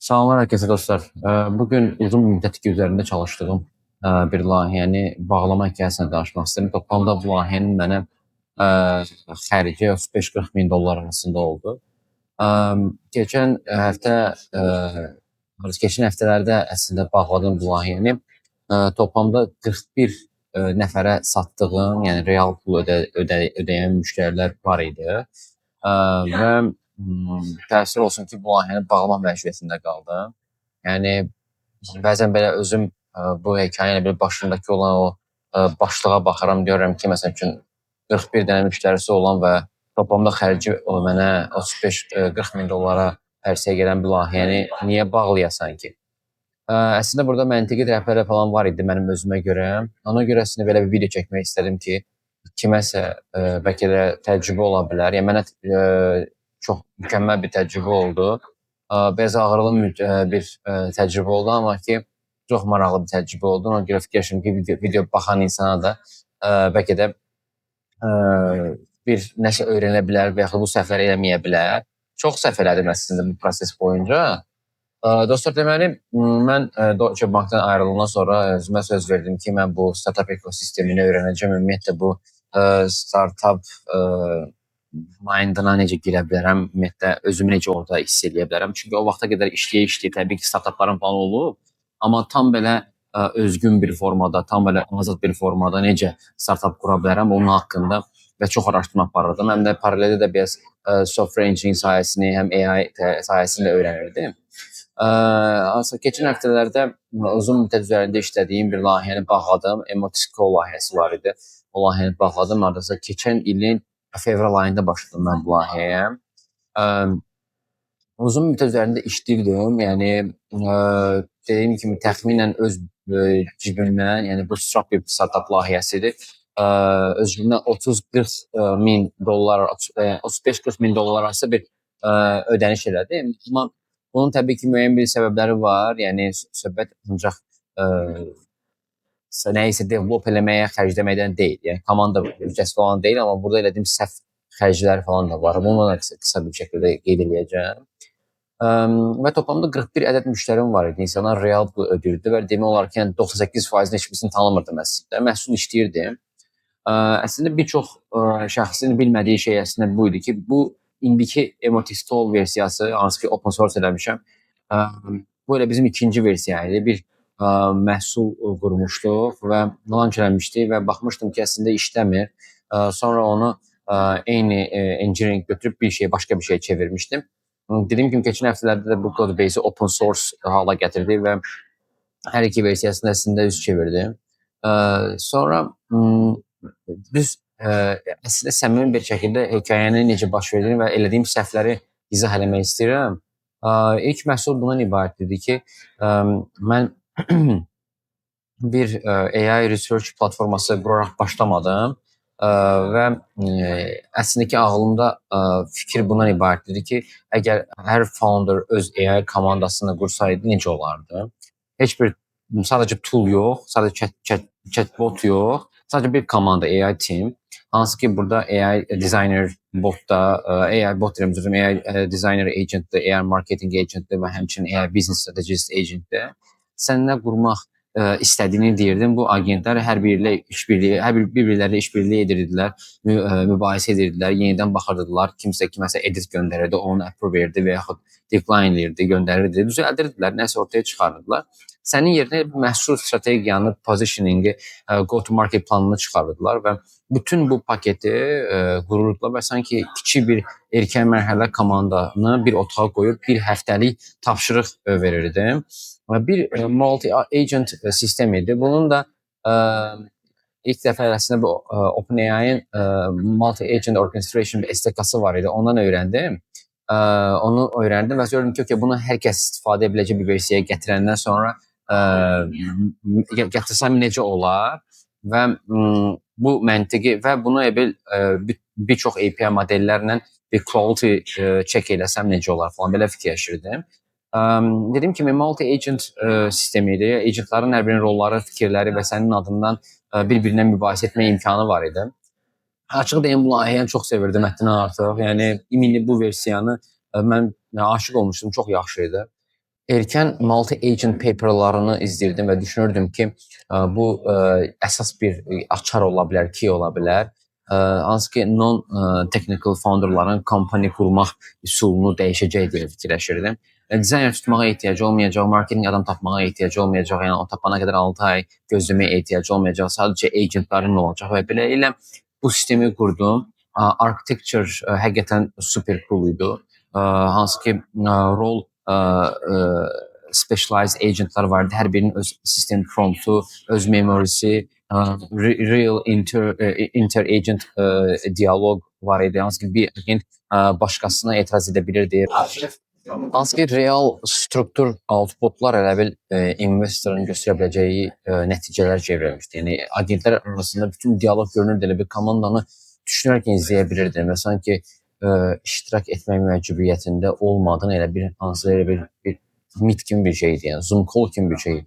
Salamlar herkese dostlar. Bugün uzun müddət üzərində çalışdığım bir layihəni bağlama hekayəsini danışmaq istəyirəm. Toplamda bu layihənin mənə ə, xərci 35-40 min dollar arasında oldu. Ə, Keçən həftə, keçən həftələrdə əslində bağladığım bu layihəni toplamda 41 nəfərə satdığım, yəni real pul ödəyən müştərilər var idi. Və təəssüf olsun ki, bu layihəni bağlamaq məcburiyyətində qaldım. Yəni bəzən belə özüm bu hekayənin belə başındakı olan o başlığa baxıram, görürəm ki, məsəl üçün 41 dənə müştərisi olan və toplamda xərci o mənə 35-40 min dollara ərsəyə gələn bir layihəni niyə bağlayasan ki? Əslində burada məntiqi tərəfləri falan var idi mənim özümə görə. Ona görə əslində belə bir video çəkmək istədim ki, kiməsə bəlkə də təcrübə ola bilər. Yəni mənə çox mükəmməl bir təcrübə oldu. Biraz ağrılı bir təcrübə oldu, amma ki, çox maraqlı bir təcrübə oldu. Ona görə fikirləşirəm ki, video baxan insana da bəlkə də bir nəsə öyrənə bilər və yaxud bu səhvləri eləməyə bilər. Çox səhv elədim əslində bu proses boyunca. Dostlar, deməli, mən Deutsche Bankdan ayrılandan sonra özümə söz verdim ki, mən bu startup ekosistemini öyrənəcəm. Ümumiyyətlə bu startup mindına necə girə bilərəm, ümumiyyətlə özümü necə orada hiss edə bilərəm. Çünki o vaxta qədər işləyə təbii ki, startupların falan olub, amma tam belə özgün bir formada, tam belə azad bir formada necə startup qura bilərəm, onun haqqında və çox araşdırma aparırdım. Həm də paraleldə də biraz software engineering sahəsini, həm AI sahəsini də öyrənirdim. Keçən həftələrdə uzun müddət üzərində işlədiyim bir layihəni bağladım. Emotisco layihəsi var idi. O layihəni bağladım. Hardasa keçən ilin fevral ayında başladım mən bu layihəyə. Uzun müddət üzərində işləyirdim. Yəni dediyim kimi təxminən öz cibimdən, yəni bu bir startup layihəsidir. Öz cibimdən 30-40 min dollar, 35-40 min dollar arası bir ödəniş elədim. Amma bunun təbii ki, müəyyən bir səbəbləri var. Yəni söhbət ancaq nəyisə develop eləməyə, xərcləməkdən deyil. Yəni komanda büdcəsi falan deyil, amma burada elədiyim səhv xərclər falan da var. Bunu da qısa bir şəkildə qeyd edəcəyəm. Və toplamda 41 ədəd müştərim var idi. İnsanlar real pul ödəyirdi və demək olar ki, 98%-ni heç birisini tanımırdım əslində. Məhsul işləyirdim. Əslində bir çox şəxsin bilmədiyi şey əslində bu idi ki, bu indiki Emotistol versiyası, hansı ki open source eləmişəm. Bu elə bizim ikinci versiya idi. Bir məhsul qurmuşduq və launch eləmişdik və baxmışdım ki, əslində işləmir. Sonra onu eyni engineering götürüb başqa bir şey çevirmişdim. Dediyim kimi, keçən həftələrdə də bu codebase-i open source hala gətirdik və hər iki versiyasını əslində üz çevirdim. Sonra düz əslində səmimi bir şəkildə hekayənin necə baş verdiyini və elədiyim səhvləri izah eləmək istəyirəm. İlk məhsul bundan ibarət idi ki, mən bir AI research platforması quraraq başlamadım və əslində ki, ağlımda fikir bundan ibarət idi ki, əgər hər founder öz AI komandasını qursaydı necə olardı? Heç bir sadəcə tool yox, sadəcə chatbot yox, sadəcə bir komanda AI team. Hansı ki, burada AI designer botda, AI bot deyirəm, AI designer agentdir, AI marketing agentdir və həmçinin AI business strategist agentdir. Səninlə qurmaq istədiyini deyirdim. Bu agentlər hər bir-birləri işbirliyi edirdilər, mübahisə edirdilər, yenidən baxırdılar, kimsə kiməsə edit göndərirdi, onu approve edirdi və yaxud decline edirdi, göndərirdi, düzəldirdilər, nəsə ortaya çıxarırdılar. Sənin yerinə məhsul strategiyanı, positioningi, go to market planını çıxarırdılar və bütün bu paketi qururdular və sanki kiçik bir erkən mərhələ komandanı bir otağa qoyub bir həftəlik tapşırıq verirdim. Bir multi-agent sistem idi. Bunun da ilk dəfə əslində bu OpenAI-in multi-agent orchestration bir SDK-sı var idi. Ondan öyrəndim. Onu öyrəndim və gördüm ki, bunu hər kəs istifadə edə biləcək bir versiyaya gətirəndən sonra gətirsəm necə olar və bu məntiqi və bunu bir çox API modellərlə bir quality check eləsəm necə olar falan belə fikirləşirdim. Dediyim kimi, multi-agent sistemidir. Agentların hər birinin rolları, fikirləri və sənin adından bir-birinə mübahisə etmə imkanı var idi. Açıq deyim, bu layihəni çox sevirdim həddindən artıq. Yəni, bu versiyanı mən aşiq olmuşdum, çox yaxşı idi. erkən multi-agent paperlarını izləyirdim və düşünürdüm ki, bu əsas bir açar ola bilər, key ola bilər. Hansı ki, non-technical founderların kompaniya qurmaq üsulunu dəyişəcək deyə fikirləşirdim. Dizayner tutmağa ehtiyacı olmayacaq, marketinq adam tapmağa ehtiyacı olmayacaq, yəni o tapana qədər 6 ay gözləməyə ehtiyacı olmayacaq, sadəcə agentların olacaq və beləliklə bu sistemi qurdum. Architecture həqiqətən super cool idi. Hansı ki, rol specialized agentlar vardı. Hər birinin öz sistem promptu, öz memorisi, real inter-agent diyaloq var idi. Hansı ki, bir agent başqasına etiraz edə bilirdi. Hansı ki, real struktur outputlar elə bil investorun göstərə biləcəyi nəticələr çevrilmişdi. Yəni agentlər arasında bütün diyaloq görünürdü. Elə bir komandanı düşünərkən izləyə bilirdim və sanki iştirak etmək məcburiyyətində olmadığın elə bir hansı elə bir meet kimi bir şeydi, yəni Zoom call kimi bir şeydi.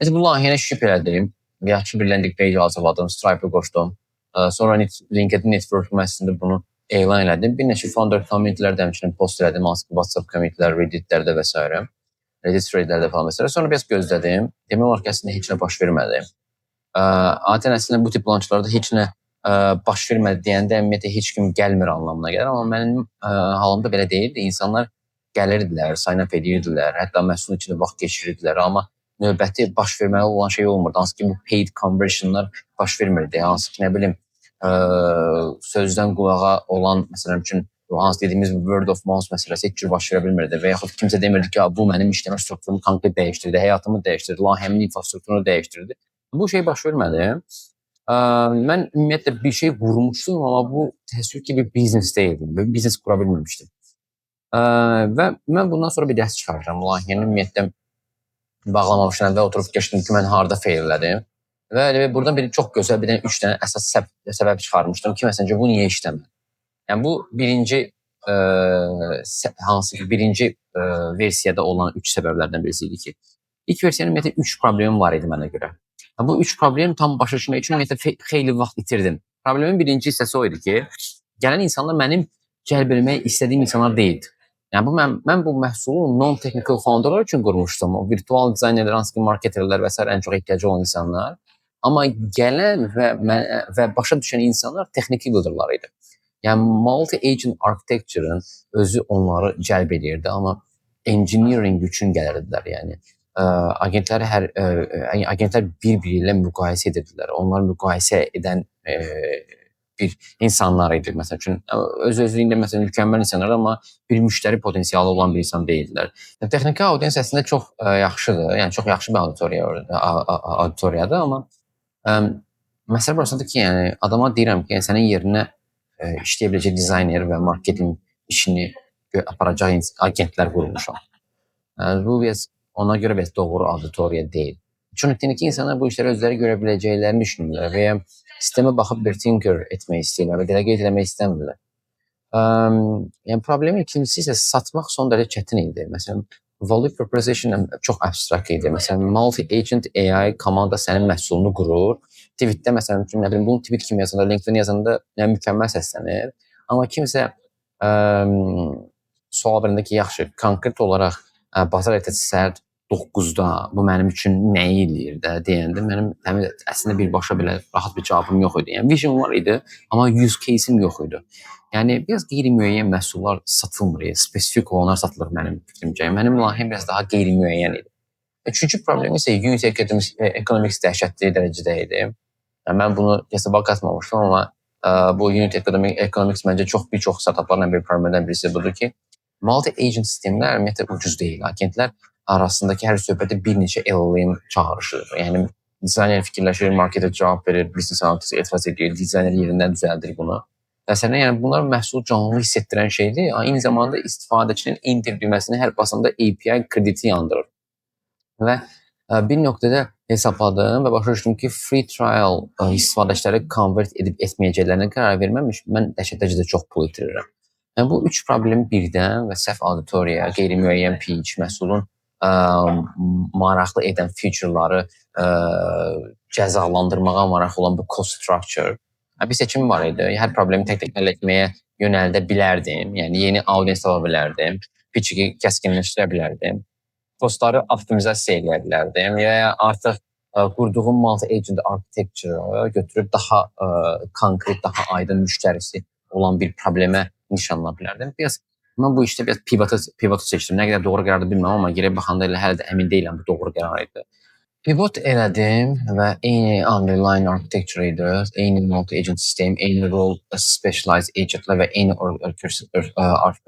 Nəysə bu layihəni ship elədim. Yaxşı bir landing page hazırladım, Stripe-ı qoşdum. Sonra LinkedIn network müəssisəsində bunu elan elədim. Bir neçə founder community-lər də həmçinin post elədim, WhatsApp community-lər, Reddit-lərdə və s. Reddit thread-lərdə falan və s. Sonra biraz gözlədim. Demək olar ki, əslində heç nə baş vermədi. Adətən əslində bu tip launchlarda heç nə baş vermədi deyəndə ümumiyyətlə heç kim gəlmir anlamına gəlir, amma mənim halımda belə deyildi. İnsanlar gəlirdilər, sign up edirdilər, hətta məhsulun içində vaxt keçirirdilər, amma növbəti baş verməli olan şey olmurdu. Hansı ki, bu paid conversionlar baş vermirdi. Hansı ki, nə bilim, sözdən qulağa olan, məsələn üçün, hansı dediyimiz word of mouth məsələsi heç cür baş verə bilmirdi və yaxud kimsə demirdi ki, bu mənim işləmə strukturumu konkret dəyişdirdi, həyatımı dəyişdirdi, layihəmin infrastrukturunu dəyişdirdi. Bu şey baş vermədi. Mən ümumiyyətlə bir şey qurmuşdum, amma bu təəssüf ki, bir biznes deyildi. Bir biznes qura bilməmişdim. Və mən bundan sonra bir dərs çıxaracağım. Layihəni ümumiyyətlə bağlamamışdan əvvəl oturub fikirləşdim ki, mən harda fail elədim. Və buradan bir çox gözəl bir dənə 3 dənə əsas səbəb çıxarmışdım ki, məsələn, bu niyə işləmir? Yəni bu birinci hansı ki, birinci versiyada olan 3 səbəblərdən birisi idi ki, ilk versiyanın ümumiyyətlə 3 problemim var idi mənə görə. Bu 3 problem tam başa düşmək üçün ümumiyyətlə xeyli vaxt itirdim. Problemin birinci hissəsi o idi ki, gələn insanlar mənim cəlb etmək istədiyim insanlar deyildi. Yəni mən bu məhsulu non-technical founderlar üçün qurmuşdum. O virtual dizaynerlər, hansı ki, marketerlər və s. ən çox ehtiyacı olan insanlar. Amma gələn və başa düşən insanlar texniki builderlar idi. Yəni multi-agent architecture-ın özü onları cəlb edirdi, amma engineering üçün gəlirdilər. Yəni agentlər bir-biri ilə müqayisə edirdilər. Onlar müqayisə edən bir insanlar idi. Məsəl üçün öz-özlüyündə məsələn mükəmməl insanlar, amma bir müştəri potensialı olan bir insan deyildilər. Texniki audiens əslində çox yaxşıdır. Yəni çox yaxşı bir auditoriyadır, amma məsələ burasıdır ki, yəni adama deyirəm ki, yəni sənin yerinə işləyə biləcək dizayner və marketinq işini aparacaq agentlər qurmuşam. Bu biraz ona görə bəs doğru auditoriya deyil. Çünki insanlar bu işləri özləri görə biləcəklərini düşünürlər və ya sistemə baxıb bir tinker etmək istəyirlər və delegate etmək istəmirlər. Yəni problemin ikincisi isə satmaq son dərəcə çətin idi. Məsələn, value proposition çox abstrakt idi. Məsələn, multi-agent AI komanda sənin məhsulunu qurur. Tweetdə məsələn, nə bilim, bunu tweet kimi yazanda, LinkedIn yazanda mükəmməl səslənir. Amma kimsə sual verəndə ki, yaxşı, konkret olaraq bazar ertəsi səhər 9-da bu mənim üçün nə eləyir də deyəndə mənim əslində birbaşa belə rahat bir cavabım yox idi. Yəni vision var idi, amma use case-im yox idi. Yəni biraz qeyri-müəyyən məhsullar satılmır, spesifik olanlar satılır mənim fikrimcə. Mənim layihəm biraz daha qeyri-müəyyən idi. Üçüncü problem isə unit economics dəhşətli dərəcədə idi. Yəni mən bunu hesaba qatmamışdım, amma bu unit economics məncə bir çox startuplarla bir problemlərdən birisi budur ki, multi-agent sistemlər ümumiyyətlə ucuz deyil. Agentlər arasındakı hər söhbətə bir neçə LLM çağrışır. Yəni dizayner fikirləşir, marketer cavab verir, business analyst etiraz edir, dizayner yerindən düzəldir bunu. Məsələn, yəni bunlar məhsulu canlı hiss etdirən şeydir. Eyni zamanda istifadəçinin enter düyməsini hər basanda API krediti yandırır. Və bir nöqtədə hesabladım və başa düşdüm ki, free trial istifadəçiləri convert edib etməyəcəklərinə qərar verməmiş, mən dəhşətli çox pul itirirəm. Yəni bu 3 problemi birdən və səhv auditoriya, qeyri-müəyyən pitch, məhsulun maraqlı edən featureları cəzalandırmağa maraqlı olan bu cost structure. Bir seçim var idi. Hər problemi tək-tək həll etməyə yönəldə bilərdim. Yəni yeni audiens tapa bilərdim. Pitch-i kəskinləşdirə bilərdim. postları optimizasiya eləyə bilərdim. Ya artıq qurduğum multi-agent architecture götürüb daha konkret, daha aydın müştərisi olan bir problemə nişanlana bilərdim. Mən bu işdə pivotu seçdim. Nə qədər doğru qərardır bilmirəm, amma geri baxanda elə hələ də əmin deyiləm bu doğru qərar idi. Pivot elədim və eyni underlying architecture idi, eyni multi-agent sistem, eyni role specialized agentlər və eyni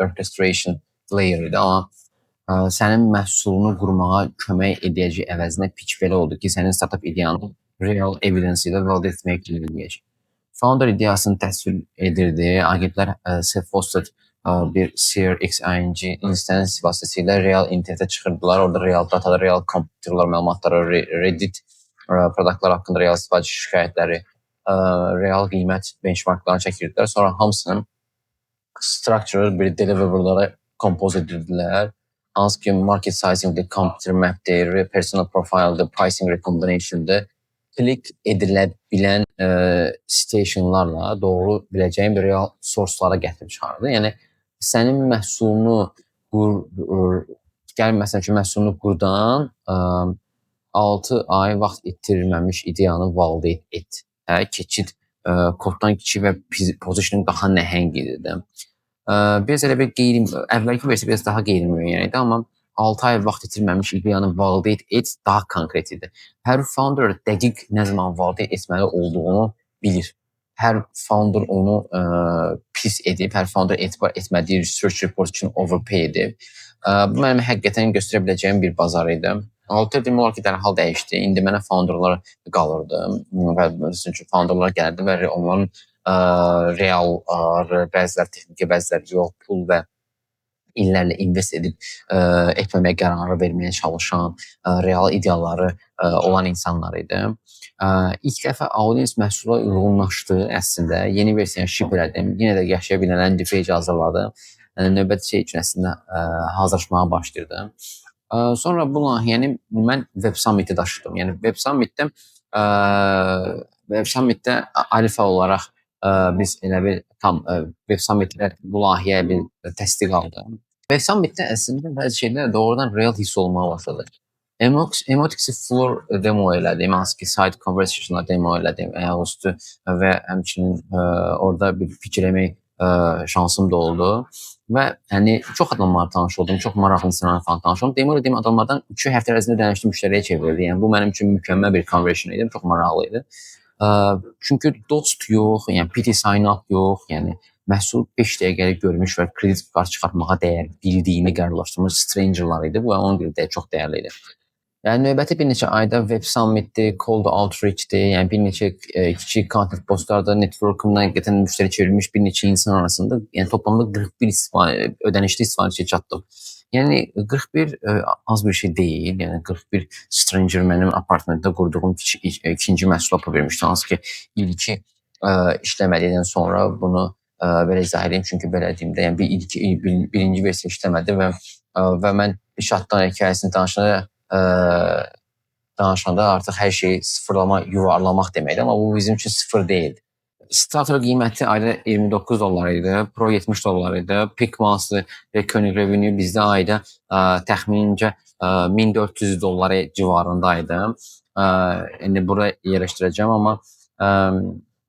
orchestration layer idi. Amma sənin məhsulunu qurmağa kömək edəcək əvəzinə pitch belə oldu ki, sənin startup ideyanı real evidence ilə validate etmək eləyəcək. Founder ideyasını təsvir edirdi. Agentlər self-hosted bir CRX-ING instance vasitəsilə real internetə çıxırdılar. Orada real data, real kompüterlər məlumatları, Reddit produktlar haqqında real istifadə şikayətləri, real qiymət benchmarklarını çəkirdilər. Sonra hamısını structured bir deliverables-lara compose edirdilər. Hansı ki market sizing-dir, computer map-dir, personal profile-dir, pricing recombination-dir. Klik edilə bilən stationlarla doğru biləcəyin bir real source-lara gətirib çıxardı. Yəni sənin məhsulunu məhsulunu qurdan 6 ay vaxt itirməmiş ideyanı validate et. Keçid koddan kiçik və positioning daha nəhəng idi. Biraz elə bir əvvəlki versiya biraz daha qeyri-müəyyən idi, amma 6 ay vaxt itirməmiş ideyanı validate et daha konkret idi. Hər founder dəqiq nə zaman validate etməli olduğunu bilir. Hər founder onu pis edib, hər founder etibar etmədiyi research report üçün overpay edib. Bu mənim həqiqətən göstərə biləcəyim bir bazar idi. Alternativ olaraq ki, dərhal dəyişdi. İndi mənə founderlar qalırdı və məsəl üçün founderlar gəlirdi və onların real, bəziləri texniki, bəziləri yox, pul və illərlə invest edib etməməyə qərarı verməyə çalışan, real ideyaları olan insanlar idi. İlk dəfə audience məhsula uyğunlaşdı əslində. Yeni versiyanı ship elədim. Yenə də yaşaya bilənlərin difference hazırladım. Növbəti şey üçün əslində hazırlaşmağa başlayırdım. Sonra bu layihəni mən Web Summit-ə daşıdım. Yəni Web Summit-də alfa olaraq biz elə bir tam Web Summit-lər bu layihəyə bir təsdiq aldı. Web Summit-də əslində bəzi şeylər doğrudan real hiss olmağa başladı. Emotics'i full demo elədim, hansı ki side conversation'la demo elədim, ayaqüstü və həmçinin orada bir fikir eləmək şansım da oldu. Və yəni çox adamlarla tanış oldum, çox maraqlı insanlarla falan tanış oldum. Demo elədiyim adamlardan 2 həftə ərzində dənişdim, müştəriyə çevrildi. Yəni bu mənim üçün mükəmməl bir conversion idi, çox maraqlı idi. Çünki dost yox, yəni PT sign up yox, yəni məhsul 5 dəqiqəlik görmüş və kredit kart çıxartmağa dəyər bildiyini qərarlaşdırmış strangerlar idi. Bu ona görə də çox dəyərli idi. Yəni növbəti bir neçə ayda Web Summit-dir, Cold Outreach-dir, yəni bir neçə kiçik content postlarda network-umdan həqiqətən müştəri çevrilmiş bir neçə insan arasında, yəni toplamda 41 ödənişli istifadəçiyə çatdım. Yəni 41 az bir şey deyil. Yəni 41 stranger mənim apartmentdə qurduğum ikinci məhsul apı vermişdi. Hansı ki ilki işləmədikdən sonra bunu belə izah edeyim. Çünki belə deyimdə, yəni birinci versiya işləmədi və mən iş haqqında hekayəsini danışanda artıq hər şeyi sıfırlama, yuvarlamaq deməkdir. Amma bu bizim üçün sıfır deyildi. Starter qiyməti ayda $29 idi, Pro $70 idi, peak monthly recurring revenue bizdə ayda təxminincə $1400 civarındaydı. İndi bura yerləşdirəcəm, amma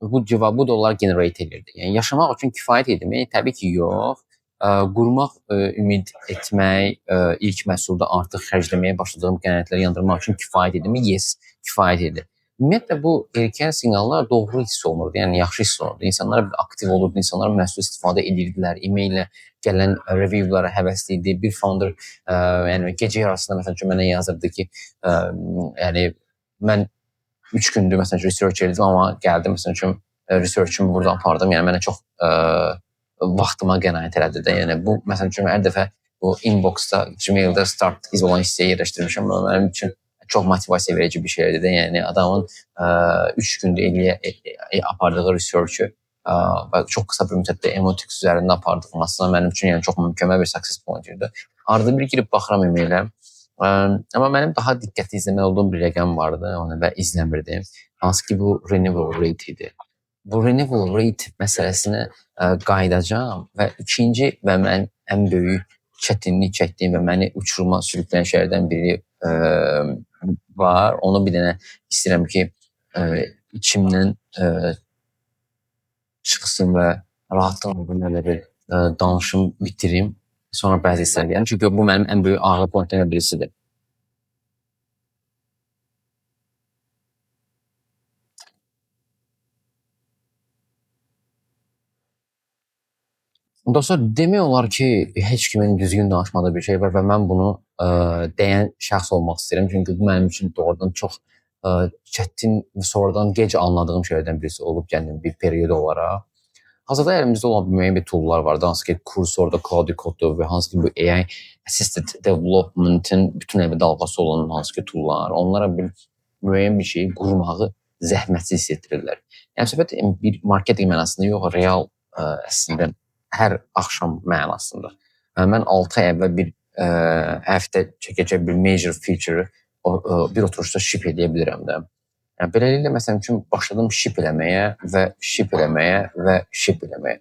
bu dollar generate edirdi. Yəni yaşamaq üçün kifayət idimi? Təbii ki, yox. Qurmaq, ümid etmək, ilk məhsulda artıq xərcləməyə başladığım qənaətləri yandırmaq üçün kifayət idimi? Yes, kifayət idi. Ümumiyyətlə bu erkən siqnallar doğru hiss olunurdu, yəni yaxşı hiss olunurdu. İnsanlar aktiv olurdu, insanlar məhsul istifadə edirdilər, e-maillə gələn reviewlara həvəsli idi. Bir founder yəni gecə yarısında məsələn ki mənə yazırdı ki, yəni mən 3 gündür məsələn ki research edirdim, amma gəldim məsələn ki researchumu burada apardım. Yəni mənə çox vaxtıma qənaət elədi də. Yəni bu məsələn üçün hər dəfə bu inboxda, Gmaildə start olan hissəyə yerləşdirmişəm. Mənim üçün çox motivasiya verici bir şeydir də. Yəni adamın 3 gündə apardığı researchu və çox qısa bir müddətdə Emotics üzərində apardığıması mənim üçün yəni çox mükəmməl bir success point idi. Arada bir girib baxıram e-mailə. Amma mənim daha diqqətli izləməli olduğum bir rəqəm vardı, onu və izləmirdim. Hansı ki bu renewal rate idi. Bu renewal rate məsələsinə qayıdacağam və ikinci və mən ən böyük çətinlik çəkdiyim və məni uçuruma sürükləyən şeylərdən biri var. Onu bir dənə istəyirəm ki, içimdən çıxsın və rahatlıqla belə bir danışım bitirim. Sonra bəzi hissələr gələm. Çünki bu mənim ən böyük ağrı pointlərdən birisidir. Dostlar, demək olar ki, heç kimin düzgün danışmadığı bir şey var və mən bunu deyən şəxs olmaq istəyirəm. Çünki bu mənim üçün doğrudan çox çətin və sonradan gec anladığım şeylərdən birisi olub gəldim bir period olaraq. Hazırda əlimizdə olan müəyyən bir tool'lar var. Hansı ki, Cursor'da, Claude və hansı ki, bu AI Assisted Development-in bütün evi dalğası olan hansı ki, tool'lar. Onlara bir müəyyən bir şeyi qurmağı zəhmətsiz hiss etdirirlər. Yəni, söhbət bir marketing mənasında yox, real əslində hər axşam mənasında. Mən 6 ay əvvəl bir həftə çəkəcək bir major feature bir oturuşda ship edə bilirəm də. Yəni, beləliklə, məsələn üçün, başladım ship eləməyə və ship eləməyə və ship eləməyə.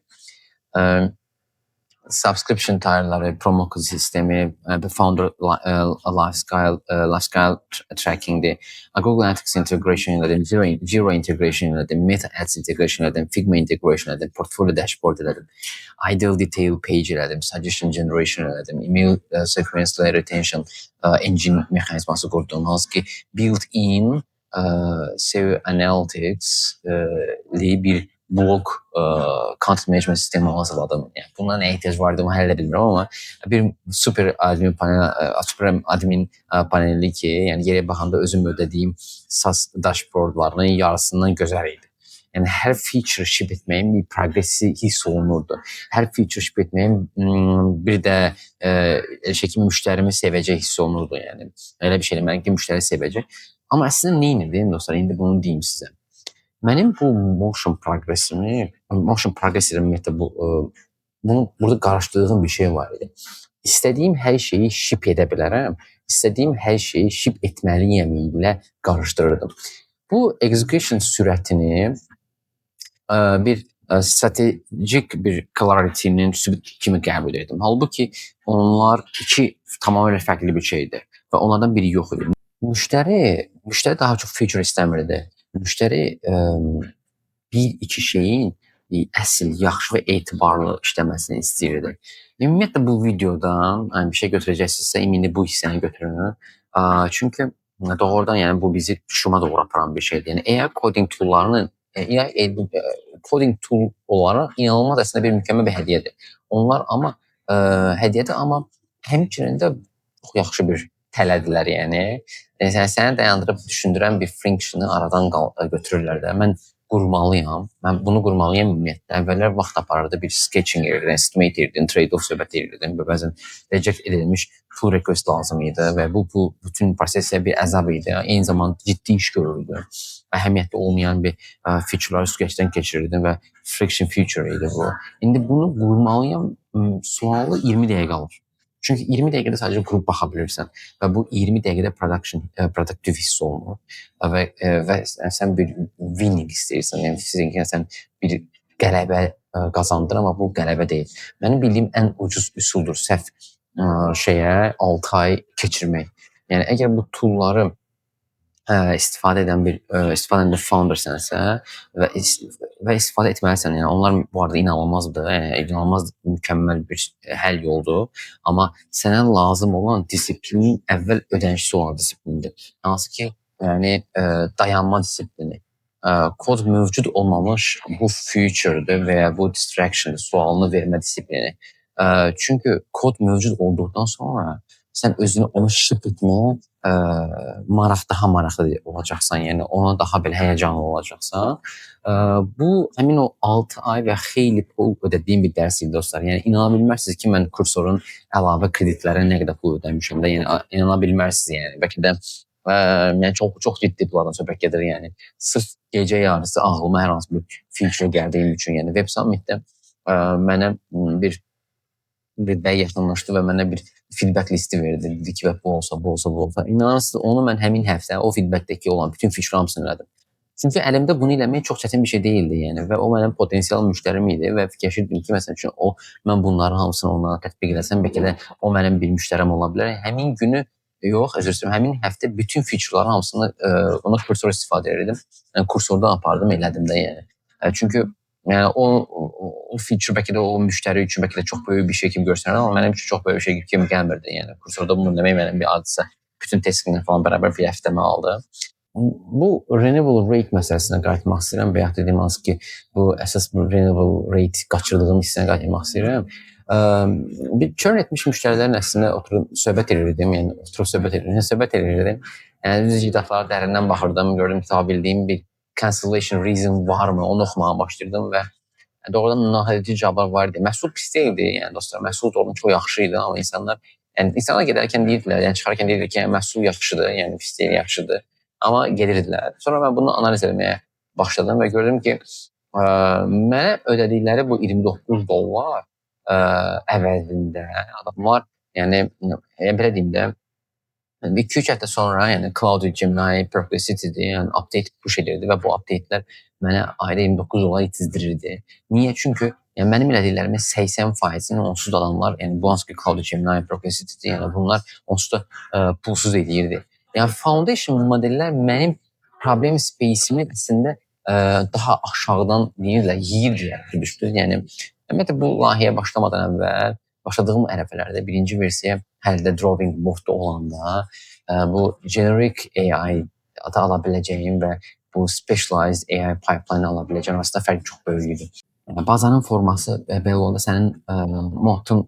Subscription tayarları, promo kod sistemi, founder lifestyle tracking'dir. Google Analytics integration elədim, Jira integration elədim, Meta Ads integration elədim, Figma integration elədim, portfolio dashboard elədim, ideal detail page elədim, suggestion generation elədim, email sequence retention engine mexanizması qurdum. Hansı ki, built-in SEO Analytics bir blog content management sistemi hazırladım. Yəni, buna nə ehtiyac vardı, onu həll edə bilmirəm, amma bir super admin paneli ki, yəni yerə baxanda özüm ödədiyim SaaS dashboardlarının yarısından gözəl idi. Yəni, hər feature ship etməyin bir progresi hiss olunurdu. Hər feature ship etməyin bir də ki, müştərimi sevəcək hiss olunurdu. Yəni, elə bir şeydir, mənimki müştəri sevəcək. Amma əslində nə idi, dostlar? İndi bunu deyim sizə. Mənim bu motion progressimi, ümumiyyətlə bunu burada qarışdırdığım bir şey var idi. İstədiyim hər şeyi ship edə bilərəm, istədiyim hər şeyi ship etməliyəm ilə qarışdırırdım. Bu execution sürətini bir stratejik bir clarity-nin sübut kimi qəbul edirdim. Halbuki onlar iki tamamilə fərqli bir şeydir və onlardan biri yox idi. Müştəri daha çox feature istəmirdi. Müştəri bir-iki şeyin əsl, yaxşı və etibarlı işləməsini istəyirdi. Ümumiyyətlə, bu videodan bir şey götürəcəksinizsə, indi bu hissəni götürün. Çünki doğrudan yəni, bu bizi şuma doğru aparan bir şeydir. Yəni, AI coding tool'larının coding tool olaraq inanılmaz əslində bir mükəmməl bir hədiyyədir. Onlar amma hədiyyədir, amma həmçinin də çox yaxşı bir tələdirlər, yəni. Səni dayandırıb düşündürən bir funksionu aradan götürürlər də. Mən qurmalıyam, mən bunu qurmalıyam ümumiyyətlə. Əvvəllər vaxt aparırdı, bir sketching edirdim, estimate edirdim, trade-off söhbət edirdim və bəzən reject edilmiş pull request lazım idi və bu bütün prosesə bir əzab idi. Eyni zamanda ciddi iş görürdü. Əhəmiyyətli olmayan bir feature'ları süzgəcdən keçirirdim və friction feature idi bu. İndi bunu qurmalıyam sualı 20 dəqiqə alır. Çünki 20 dəqiqədə sadəcə qurub baxa bilirsən və bu 20 dəqiqədə produktiv hiss olunur və sən bir winning istəyirsən, yəni istəyirsən ki, sən bir qələbə qazandır, amma bu qələbə deyil. Mənim bildiyim ən ucuz üsuldur səhv 6 ay keçirmək. Yəni, əgər bu tool'ları istifadə edən bir founder sənsə və istifadə etməlisən. Yəni, onlar bu arada inanılmazdır, inanılmaz mükəmməl bir həll yoldur. Amma sənə lazım olan disiplinin əvvəl ödənişli olan disiplindir. Hansı ki, yəni, dayanma disiplini. Kod mövcud olmamış bu future'dır və ya bu distraction'dır, sualını vermə disiplini. Çünki kod mövcud olduqdan sonra sən özünü onu ship etməyə daha maraqlı olacaqsan, yəni ona daha belə həyəcanlı olacaqsan. Bu, həmin o 6 ay və xeyli pul ödədiyim bir dərs idi, dostlar. Yəni, inana bilmərsiniz ki, mən kursorun əlavə kreditlərə nə qədər pul ödəmişəm də, yəni, inana bilmərsiniz, yəni, bəlkə də yəni, çox ciddi pullardan söhbət gedir, yəni, sırf gecə yarısı ağlıma hər hansı bir feature gəldiyim üçün, yəni, Web Summit-də mənə bir bəy yaxınlaşdı və mənə bir feedback listi verdi. Dedi ki, bu olsa. İnanırsınız, onu mən həmin həftə o feedbackdəki olan bütün feature hamısını elədim. Çünki əlimdə bunu eləmək çox çətin bir şey deyildi, yəni və o mənim potensial müştərim idi və fikirləşirdim ki, məsəl üçün mən bunların hamısını ona tətbiq eləsəm, bəlkə də o mənim bir müştərim ola bilər. Həmin günü yox, üzr istəyirəm, həmin həftə bütün feature'ların hamısını ona kursor istifadə edirdim. Yəni kursorda apardım, elədim də yəni. Çünki yəni o feature bəlkə də o müştəri üçün bəlkə də çox böyük bir şey kimi görsənir, amma mənim üçün çox böyük bir şey kimi gəlmirdi. Yəni kursorda bunu demək mənim bir hadisə bütün testimlə falan bərabər bir həftəmi aldı. Bu renewable rate məsələsinə qayıtmaq istəyirəm və ya dediyim hansı ki, bu əsas bu renewable rate qaçırdığım hissəyə qayıtmaq istəyirəm. Bir churn etmiş müştərilərin əslində oturub söhbət edirdim, yəni oturub söhbət edirdim. Yəni düz dəfələr dərindən baxırdım, gördüm ki, bildiyim bir cancellation reason varmı, onu oxumağa başlayırdım və doğrudan nailici cavablar var idi. Məhsul pis deyildi, yəni dostlar, məhsul doğrudan çox yaxşı idi, amma insanlar gedərkən deyirdilər, yəni çıxarkən deyirdilər ki, yəni məhsul yaxşıdır, yəni pis deyil, yaxşıdır. Amma gedirdilər. Sonra mən bunu analiz etməyə başladım və gördüm ki, mənə ödədikləri bu $29 əvəzində adamlar, yəni belə deyim də, 2-3 həftə sonra, yəni Cloud Gemini Perplexity-dir, yəni update push edirdi və bu update'lər mənə ayda $29 itizdirirdi. Niyə? Çünki yəni mənim elədiklərimin 80%-ni onsuz da adamlar, yəni bu hansı ki Cloud Gemini Perplexity-dir, yəni bunlar onsuz da pulsuz eləyirdi. Yəni foundation modellər mənim problem space-imi əslində daha aşağıdan yiyirdilər, düşdü. Yəni ümumiyyətlə bu layihəyə başlamadan əvvəl başladığım ərəfələrdə birinci versiya hələ də drawing boardda olanda bu generic AI adı ala biləcəyim və bu specialized AI pipeline ala biləcəyim arasında fərq çox böyük idi. Bazanın forması belə olanda sənin modun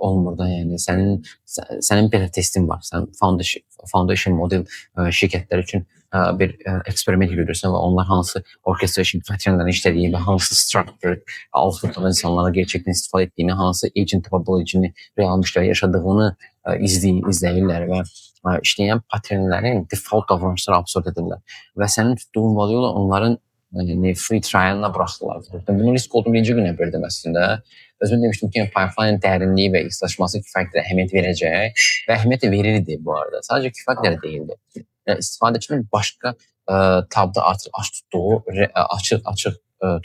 olmur da, yəni sənin beta testin var. Sən foundation model şirkətlər üçün bir eksperiment yürüdürsən və onlar hansı orchestration patternlərini işlədiyi və hansı structure outputdan insanlara gerçəkdən istifadə etdiyini, hansı agent topology-ni real müştəri yaşadığını izləyirlər və işləyən patternlərin default davranışları absorb edirlər və sənin tutduğun model onların free trialına buraxdılar. Bunun risk olduğunu birinci günə bildim əslində. Özüm demişdim ki, pipeline dərinliyi və ixtisaslaşması kifayət əhəmiyyət verəcək və əhəmiyyət verirdi bu arada. Sadəcə kifayət qədər deyildi. Yəni istifadəçinin başqa tabda açıq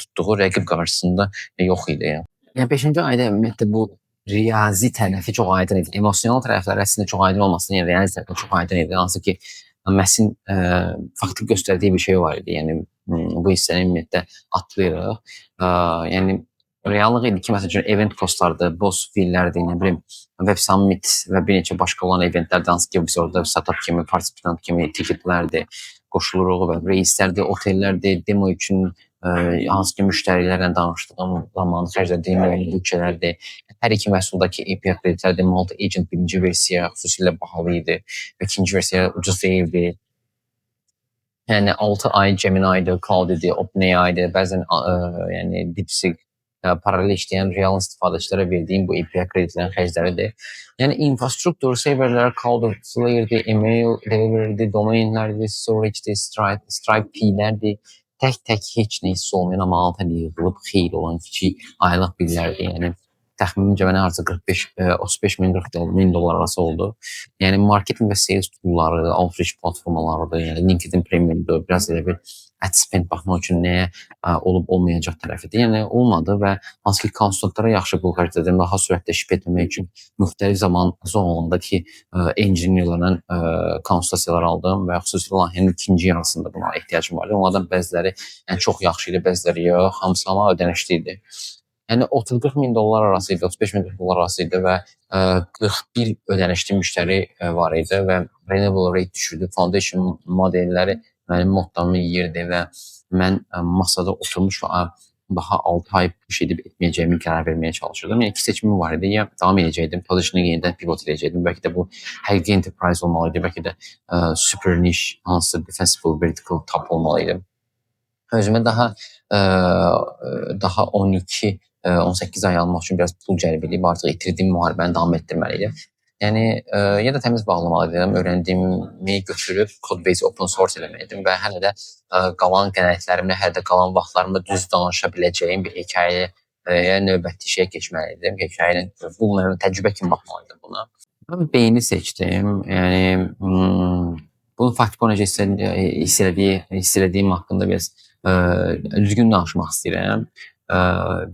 tutduğu rəqib qarşısında yox idi. Yəni 5-ci ayda ümumiyyətlə bu riyazi tərəfi çox aydın idi. Emosional tərəfləri əslində çox aydın olmasın, yəni riyazi tərəfi çox aydın idi. Hansı ki, Məhsin faktiki göstərdiyi bir şey var idi. Yəni bu hissəni ümumiyyətlə atlayırıq. Yəni reallıq idi ki, məsəl üçün event postlardır, boss fillərdir, nə bilim, Web Summit və bir neçə başqa olan eventlərdə hansı ki, biz orada startup kimi, participant kimi tiketlərdir, qoşuluruq və reislərdir, otellərdir, demo üçün hansı ki, müştərilərlə danışdığım zaman xərclədiyim bütçələrdir. Hər iki məhsuldakı API kreditlərdir. Multi-agent birinci versiya xüsusilə bahalı idi və ikinci versiya ucuz deyildi. Yəni 6 ay Gemini-dir, Cloud idi, OpenAI-dir, bəzən yəni DeepSeek paralel işləyən real istifadəçilərə verdiyim bu API kreditlərin xərcləridir. Yəni infrastruktur, serverlər, Cloudflare-dir, email delivery-dir, domainlərdir, storage-dir, Stripe-lərdir. Tək heç neysə olmayan amma altına yığılıb xeyli olan kiçik aylıq billərdir. Yəni təxminimcə mənə harca 35 min $40,000 arası oldu. Yəni marketing və sales toolları, outreach platformalarıdır, yəni LinkedIn Premium'dur, biraz elə bir ad spend baxmaq üçün nəyə olub olmayacaq tərəfidir. Yəni olmadı və hansı ki konsultantlara yaxşı pul xərclədim, daha sürətlə şip etmək üçün müxtəlif zaman zonunda ki engineerlərlə konsultasiyalar aldım və xüsusilə layihənin ikinci yarısında buna ehtiyacım vardı. Onlardan bəziləri yəni çox yaxşı idi, bəziləri yox, hamısı amma ödənişli idi. Yəni 30-40 min dollar arası idi, 35 min dollar arası idi və 41 ödənişli müştəri var idi və renewable rate düşürdü. Foundation modelləri mənim modlarımı yeyirdi və mən masada oturmuş və daha 6 ay push edib etməyəcəyimi qərar verməyə çalışırdım. Yəni iki seçimim var idi. Ya davam edəcəkdim, position'ı yenidən pivot edəcəkdim. Bəlkə də bu həqiqi enterprise olmalı idi, bəlkə də super niche, hansı defensible vertical top olmalı idi. Özümə daha 12-18 ay almaq üçün biraz pul cəlb edib artıq itirdiyim müharibəni davam etdirməliydim. Yəni ya da təmiz bağlamalıydım, öyrəndiyimi götürüb codebase open source eləməliydim və hələ də qalan qənaətlərimlə, hələ də qalan vaxtlarımda düz danışa biləcəyim bir hekayəyə növbəti işə keçməliydim. Hekayənin bu mənim təcrübə kimi baxmalıydım buna. Mən beyni seçdim. Yəni Bunu faktiki necə hiss elədiyim haqqında biraz düzgün danışmaq istəyirəm.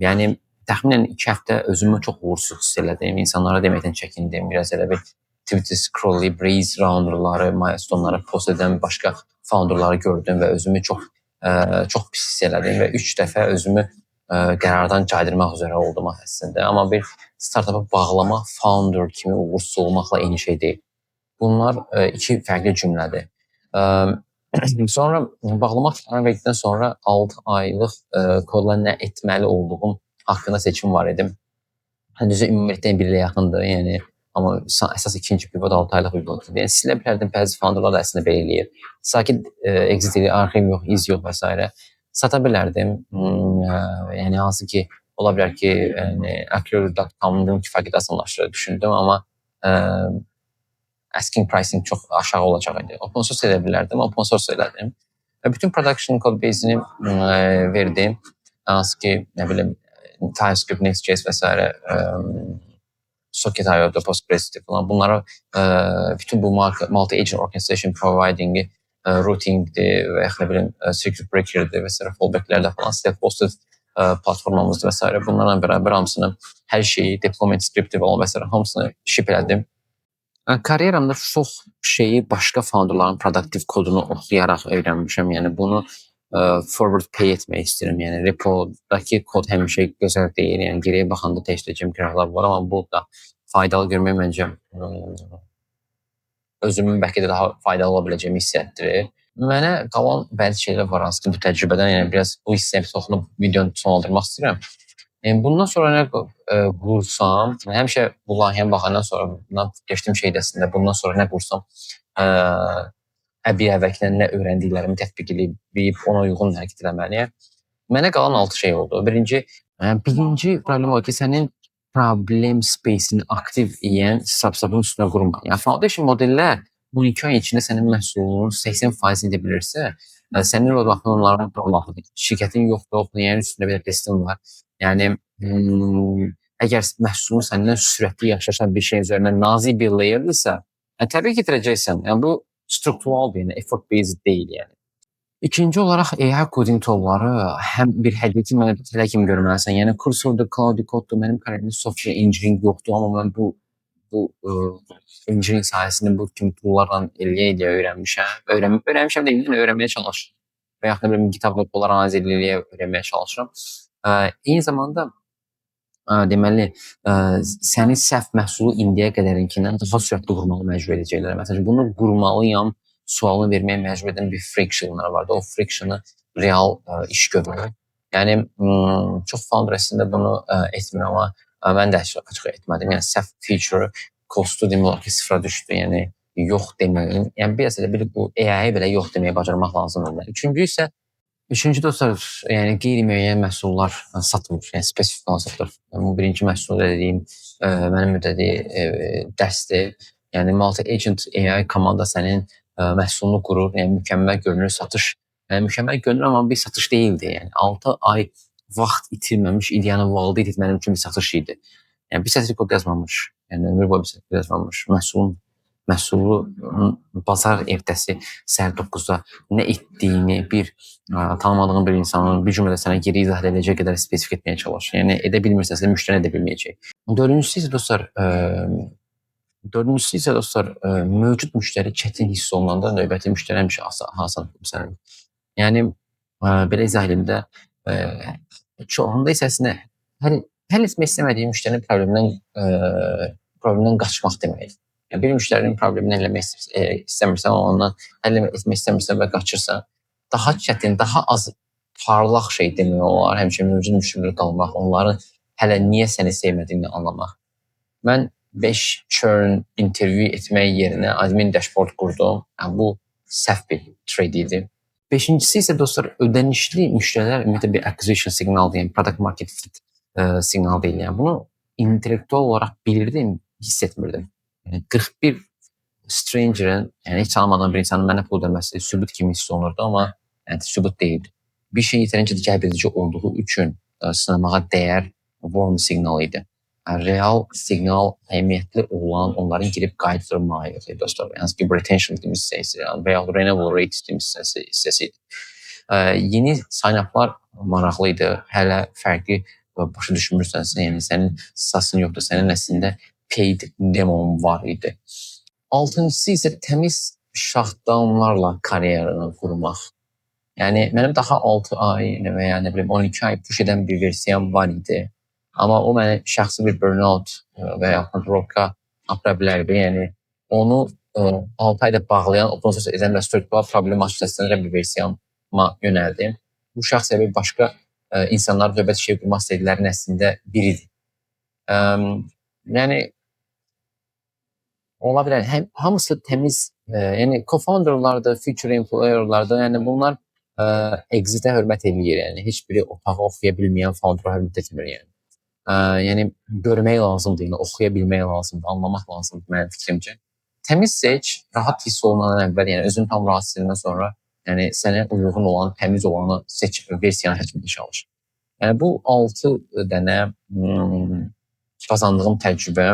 Yəni təxminən 2 həftə özümü çox uğursuz hiss elədim. İnsanlara deməkdən çəkindim. Biraz elə bir Twitter scrollayıb raise rounderları, milestone'ları post edən başqa founderları gördüm və özümü çox pis hiss elədim və 3 dəfə özümü qərardan caydırmaq üzrə oldum əslində. Amma bir startapa bağlamaq founder kimi uğursuz olmaqla eyni şey deyil. Bunlar iki fərqli cümlədir. Sonra bağlamaq qərarı verdikdən sonra 6 aylıq kodla nə etməli olduğum haqqında seçim var idi. Düzü ümumiyyətlə 1 ilə yaxındır, yəni amma əsas ikinci pivot 6 aylıq pivotdur. Yəni silə bilərdim, bəzi founderlar da əslində belə eləyir. Sakit exit eləyir, arxiv yox, iz yox və s. Sata bilərdim. Yəni hansı ki, ola bilər ki, yəni Accurate.com-un kifayət asanlaşdırır düşündüm, amma asking pricing çox aşağı olacaq idi. Open source edə bilərdim, open source elədim. Və bütün production code base-ini verdim. Hansı ki, nə bilim, TypeScript, Next.js və s. Socket.io, Postgres falan bunlara bütün bu multi-agent orchestration providing-i routing'dir və yaxud nə bilim circuit breaker-dir və s. fallback-lərdə falan self-hosted platformamızdır və s. Bunlarla bərabər hamısını, hər şeyi, deployment script-i və s. hamısını ship elədim. Karyeramda çox şeyi başqa founderların produktiv kodunu oxuyaraq öyrənmişəm. Yəni bunu forward pay etmək istəyirəm. Yəni repodakı kod həmişə gözəl deyil. Yəni geriyə baxanda təkcə qıraqlar var, amma bu da faydalı görmək məncə özümün bəlkə də daha faydalı ola biləcəyimi hiss etdirir. Mənə qalan bəzi şeylər var hansı ki, bu təcrübədən, yəni biraz bu hissəyə toxunub videonu sonlandırmaq istəyirəm. Yəni bundan sonra nə qursam, həmişə bu layihəyə baxandan sonra bundan keçdiyim şeydə əslində bundan sonra nə qursam bir əvvəlkindən nə öyrəndiklərimi tətbiq edib ona uyğun hərəkət etməliyəm. Mənə qalan 6 şey oldu. Birinci problem o ki, sənin problem space-ini aktiv edən startupın üstünə qurma. Yəni foundation modellər bu 2 ay içində sənin məhsulunun 80% edə bilirsə, sənin o vaxtın onların olmalıdır. Şirkətin yoxdur, yəni üstündə bir testin var. Yəni əgər məhsulun səndən sürətli yaşaşan bir şey üzərindən nazik bir layerdirsə, təbii ki, itirəcəksən. Yəni bu strukturaldır, yəni effort based deyil yəni. İkinci olaraq AI coding tool'ları həm bir həqiqi mənə kimi görməlisən. Yəni Cursor'da, Cloud-Code'da mənim karyerimdə software engineering yoxdur, amma mən bu engineering sahəsini bu kimi tool'larla eləyə öyrənmişəm. Öyrənmişəm deyim, öyrənməyə çalışıram. Və yaxud da bir GitHub repolar analiz eləyə öyrənməyə çalışıram. Eyni zamanda deməli, səni səhv məhsulu indiyə qədərinkindən daha sürətli qurmağı məcbur edəcəklər. Məsələn, bunu qurmalıyam sualını verməyə məcbur edən bir frictionlar vardı. O frictionu real iş görür. Yəni, çox founder əslində bunu etmir, amma mən də açıq etmədim. Yəni, səhv feature costu demək olar ki, sıfıra düşdü. Yəni, yox deməyin. Yəni, biraz elə bir bu AI-yi belə yox deməyi bacarmaq lazımdır. Üçüncü dostlar, yəni qeyri-müəyyən məhsullar satılır, yəni spesifik olan satılır. Bu birinci məhsul dediyim mənim müddəti dərsdir. Yəni multi-agent AI komanda sənin məhsulunu qurur, yəni mükəmməl görünür satış. Yəni mükəmməl görünür, amma bir satış deyildi. Yəni 6 ay vaxt itirməmiş, ideyanı valide etmək mənim üçün bir satış idi. Yəni bir sətri kod yazmamış, yəni ömür boyu bir sətri kod yazmamış, məhsulu bazar ertəsi səhər 9-da nə etdiyini bir tanımadığın bir insanın bir cümlədə sənə geri izah edəcək qədər spesifik etməyə çalış. Yəni edə bilmirsənsə müştəri edə bilməyəcək. Dördüncüsü isə dostlar, mövcud müştəri çətin hiss olunanda növbəti müştəri həmişə asan məsələdir. Yəni belə izah edeyim də, çoxunda isə əslində həll etmək istəmədiyi müştərinin problemdən qaçmaq deməkdir. Yəni, bir müştərinin problemini eləmək istəmirsən, ondan həll etmək istəmirsən və qaçırsan, daha çətin, daha az parlaq şey demək olar, həmişə mövcud müştərilər qalmaq, onların hələ niyə səni sevmədiyini anlamaq. Mən 5 churn interview etmək yerinə admin dashboard qurdum. Yəni, bu səhv bir trade idi. Beşincisi isə dostlar, ödənişli müştərilər ümumiyyətlə bir acquisition siqnalıdır, yəni product market fit siqnal deyil. Yəni, bunu intellektual olaraq bilirdim, hiss etmirdim. Yəni 41 stranger'ın, yəni heç tanımadığım bir insanın mənə pul ödəməsi sübut kimi hiss olunurdu, amma yəni sübut deyildi. Bir şey yetərincə cəlb edici olduğu üçün sınamağa dəyər warm siqnal idi. real siqnal əhəmiyyətli olan onların girib qaytırmağı dostlar. Hansı ki, retention dediyimiz hissəsi və ya renewal rate dediyimiz hissəsi. Yeni sign-uplar maraqlı idi. Hələ fərqi başa düşmürsənsə, yəni sənin SaaS-ın yoxdur, sənin əslində paid demon var idi. Altıncısı isə təmiz shutdownlarla karyeranı qurmaq. Yəni mənim daha 6 ay və ya nə bilim 12 ay push edən bir versiyam var idi. Amma o məni şəxsi bir burnout və ya roka apara bilərdi. Yəni onu 6 ayda bağlayan, open source edən və struktural problem aşılasından bir versiyama yönəldim. Bu şəxsə bir başqa insanlar söhbət şey qurmaq istədiklərinin əslində biridir. Yəni ola bilər. Hamısı təmiz, yəni co-founderlardır, future employerlardır. Yəni bunlar exit-ə hörmət eləyir. Yəni heç biri otağı oxuya bilməyən founder-a hörmət etmir yəni. Yəni görmək lazımdır, yəni oxuya bilmək lazımdır, anlamaq lazımdır mənim fikrimcə. Təmiz seç, rahat hiss olunandan əvvəl, yəni özünü tam rahat hiss edəndən sonra, yəni sənə uyğun olan, təmiz olanı seç, versiyanı seçməyə çalış. Yəni bu 6 dənə qazandığım təcrübə,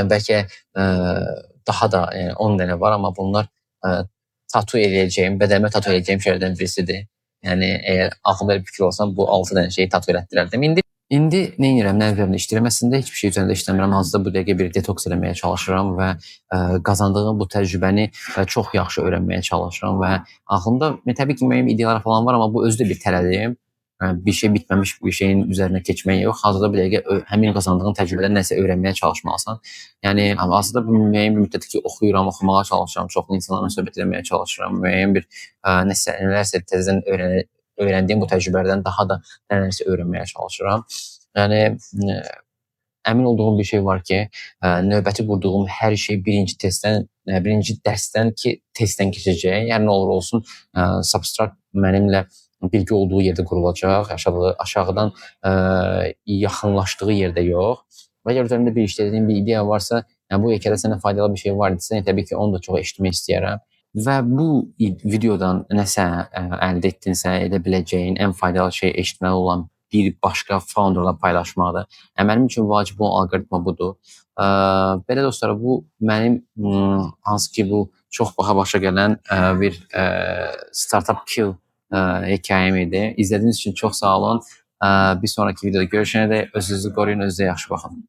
bəlkə daha da 10 dənə var, amma bunlar tatu eləyəcəyim, bədənimə tatu eləyəcəyim şeylərdən birisidir. Yəni əgər ağlımda bir fikir olsam, bu 6 dənə şeyi tatu elətdirərdim. İndi nə edirəm, nə üzərində işləyirəm? Əslində heç bir şey üzərində işləmirəm. Hazırda bu dəqiqə bir detoks eləməyə çalışıram və qazandığım bu təcrübəni çox yaxşı öyrənməyə çalışıram və ağlımda təbii ki, mənim ideyalar falan var, amma bu özü də bir tələdir. Bir şey bitməmiş bir şeyin üzərinə keçmək yox. Hazırda bir dəqiqə həmin qazandığın təcrübədən nəsə öyrənməyə çalışmalısan. Yəni hazırda müəyyən bir müddətdir ki, oxuyuram, oxumağa çalışıram, çoxlu insanlarla söhbət etməyə çalışıram. Müəyyən bir nələrsə təzədən öyrəndiyim bu təcrübələrdən daha da nələrsə öyrənməyə çalışıram. Yəni əmin olduğum bir şey var ki, növbəti qurduğum hər şey birinci dərsdən ki, testdən keçəcək. Yəni nə olur olsun, Substrat mənimlə bilgi olduğu yerdə qurulacaq, aşağıdan yaxınlaşdığı yerdə yox. Və əgər üzərində bir işlədiyim bir ideya varsa, yəni bu hekayədə sənə faydalı bir şey var idisə, təbii ki, onu da çox eşitmək istəyərəm. Və bu videodan nəsə əldə etdinsə, edə biləcəyin ən faydalı şey eşitməli olan bir başqa founderla paylaşmaqdır. Mənim üçün vacib olan alqoritma budur. Belə dostlar, bu mənim hansı ki, bu çox başa gələn bir startup kill hekayəm idi. İzlədiyiniz üçün çox sağ olun. Bir sonraki videoda görüşənədək özünüzü qoruyun, özünüzə yaxşı baxın.